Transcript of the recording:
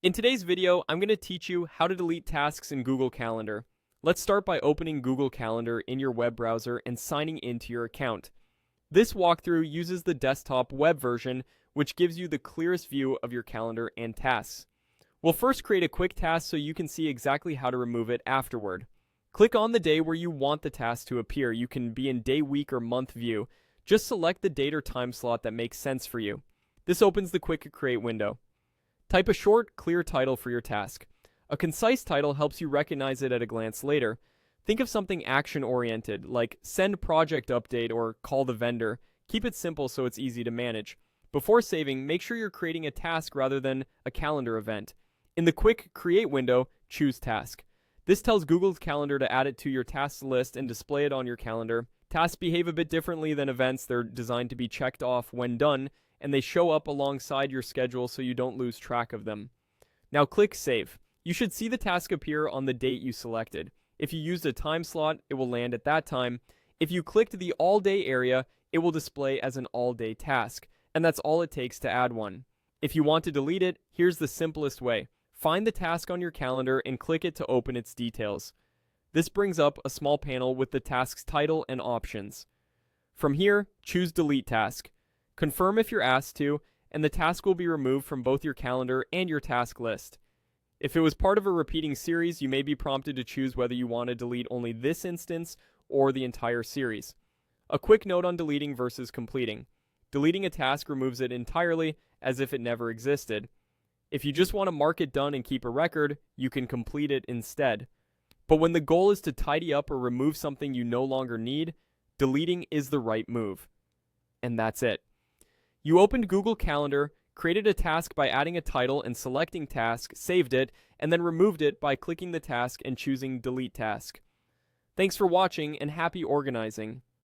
In today's video, I'm going to teach you how to delete tasks in Google Calendar. Let's start by opening Google Calendar in your web browser and signing into your account. This walkthrough uses the desktop web version, which gives you the clearest view of your calendar and tasks. We'll first create a quick task so you can see exactly how to remove it afterward. Click on the day where you want the task to appear. You can be in day, week, or month view. Just select the date or time slot that makes sense for you. This opens the Quick Create window. Type a short, clear title for your task. A concise title helps you recognize it at a glance later. Think of something action-oriented, like send project update or call the vendor. Keep it simple so it's easy to manage. Before saving, make sure you're creating a task rather than a calendar event. In the Quick Create window, choose Task. This tells Google's Calendar to add it to your tasks list and display it on your calendar. Tasks behave a bit differently than events. They're designed to be checked off when done, and they show up alongside your schedule so you don't lose track of them. Now click Save. You should see the task appear on the date you selected. If you used a time slot, it will land at that time. If you clicked the All Day area, it will display as an all-day task, and that's all it takes to add one. If you want to delete it, here's the simplest way. Find the task on your calendar and click it to open its details. This brings up a small panel with the task's title and options. From here, choose Delete Task. Confirm if you're asked to, and the task will be removed from both your calendar and your task list. If it was part of a repeating series, you may be prompted to choose whether you want to delete only this instance or the entire series. A quick note on deleting versus completing. Deleting a task removes it entirely as if it never existed. If you just want to mark it done and keep a record, you can complete it instead. But when the goal is to tidy up or remove something you no longer need, deleting is the right move. And that's it. You opened Google Calendar, created a task by adding a title and selecting task, saved it, and then removed it by clicking the task and choosing Delete Task. Thanks for watching and happy organizing.